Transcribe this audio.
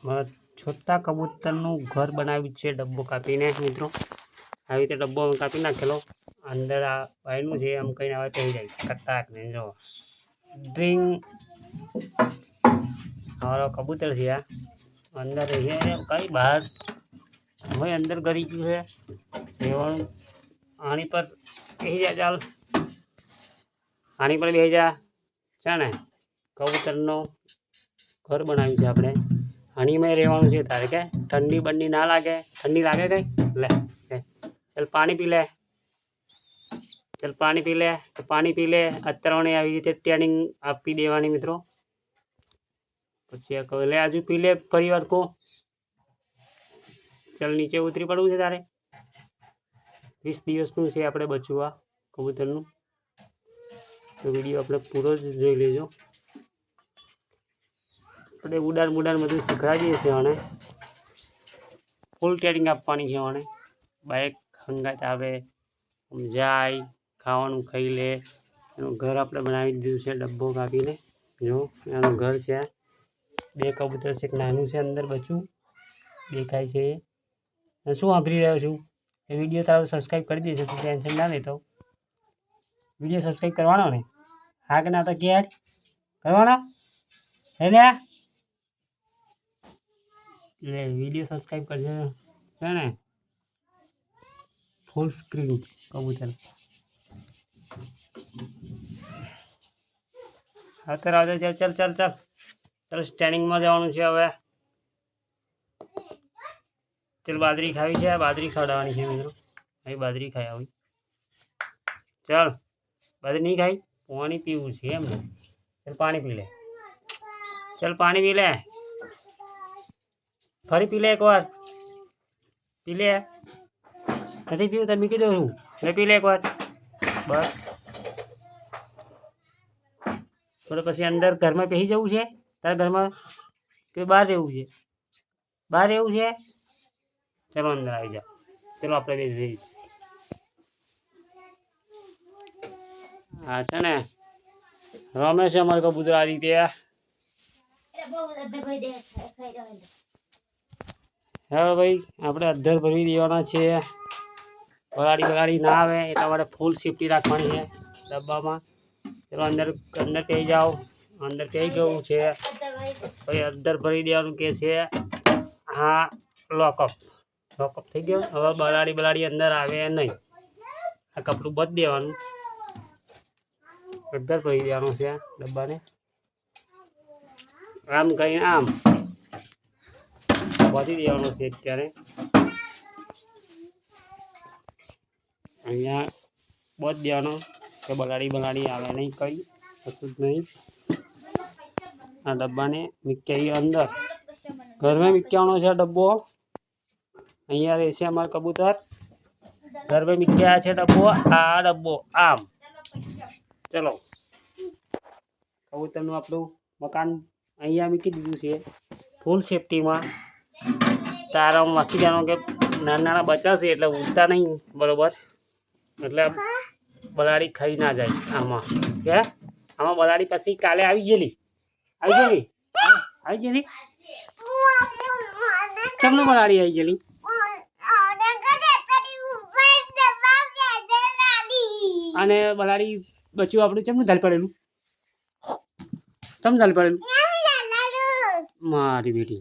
छोटा कबूतरનું ઘર બનાવ્યું છે ડબ્બો કાપીને મિત્રો। આવી રીતે ડબ્બો કાપી નાખેલો, અંદર આ બાયનું છે, આમ કહીને આવે થઈ જાય કટાક ને જો ડ્રિંગ हमारा कबूतर છે આ અંદર છે કઈ બહાર હવે અંદર કરી ગયું છે રહેવાનું। આની પર બેસી જા, ચાલ આની પર બેસી જા છે ને। કબૂતરનો ઘર બનાવ્યું છે આપણે, આનીમાં રહેવાનું છે તારે કે ઠંડી બંડી ના લાગે, ઠંડી લાગે કઈ લે ચાલ પાણી પી લે, ચાલ પાણી પી લે, તો પાણી પી લે। અત્યારે આવી રીતે ટ્રેનિંગ આપી દેવાની મિત્રો। પછી કહે લે આજુ પી લે ફરી વાર કો, ચાલ નીચે ઉતરી પડવું છે તારે। 20 દિવસનું છે આપણે બચ્ચું આ કબૂતરનું, તો વિડીયો આપણે પૂરો જ જોઈ લેજો। આપણે ઉડાન બુડાન બધું શીખવાડીએ છીએ અને ફૂલ ટ્રેનિંગ આપવાની છે અને બાઇક હંગાત આવે જાય, ખાવાનું ખાઈ લે। એનું ઘર આપણે બનાવી દીધું છે ડબ્બો કાપીને, જો એનું ઘર છે। 2 કબૂતર છે, એક નાનું છે અંદર બચ્ચું દેખાય છે। શું વાપરી રહ્યો છું એ વિડીયો તારો સબસ્ક્રાઈબ કરી દેશે, તું ટેન્શન ના લેતો। વિડીયો સબસ્ક્રાઈબ કરવાનો ને, હા કે ના તો કે કરવાનો હે ને? લે વિડીયો સબસ્ક્રાઈબ કરજો છે ને। ફૂલ સ્ક્રીન કબૂતર અત્યારે આવજો, ચાલ ચાલ ચાલ ચાલ સ્ટેન્ડિંગમાં જવાનું છે હવે। ચાલ બાજરી ખાવી છે, બાજરી ખવડાવવાની છે મિત્રો। અહીં બાજરી ખાઈ આવી, ચાલ બાજરી નહીં ખાઈ, પાણી પીવું છે એમ ને? ચાલ પાણી પી લે, ચાલ પાણી પી લે, ફરી પી લે એકવાર, પી લે। નથી પીવું તમે કીધું છું લે, પી લે એકવાર બસ। થોડે પછી અંદર ઘરમાં બેસી જવું છે તારા ઘરમાં કે બહાર રહેવું છે? બહાર રહેવું છે, ચલો અંદર આવી જાઓ, ચલો આપણે બેસી। હા છે ને રમે છે અમારે કબૂતર આ રીતે। હવે ભાઈ આપણે અધ્ધર ભરી દેવાના છે, બગાડી ના આવે એટલા માટે ફૂલ સેફટી રાખવાની છે ડબ્બામાં। ચલો અંદર અંદર કહી જાઓ, અંદર કહી ગયું છે ભાઈ અધ્ધર ભરી દેવાનું કે છે। હા લોકઅપ લોકઅપ થઈ ગયો, હવે બલાડી અંદર આવે નહીં, આ કપડું બધ દેવાનું, અધ્ધર ભરી દેવાનું છે ડબ્બાને। આમ કહીને આમ બાંધી દેવાનું છે અત્યારે, અહીંયા બધ દેવાનો કે બલાડી આવે નહીં, કંઈ કશું જ નહીં। આ ડબ્બાને મૂકી અંદર ઘરમાં મૂકવાનો છે ડબ્બો, અહીંયા રહેશે અમારા કબૂતર, ઘરમાં મૂક્યા છે ડબ્બો, આ ડબ્બો આમ। ચલો કબૂતરનું આપણું મકાન અહીંયા મૂકી દીધું છે ફૂલ સેફટીમાં। તારામાં વાંચી જવાનું કે નાના બચ્ચા છે એટલે ઉડતા નહીં બરાબર, એટલે બલાડી ખાઈ ના જાય આમાં કે આમાં બલાડી પછી કાલે આવી ગયેલી ચમનું બલાડી આવી ગયેલી અને બલાડી બચ્યું આપણું ચમનું ધાલ પડેલું, ચમ ધાલ પડેલું મારી બેટી।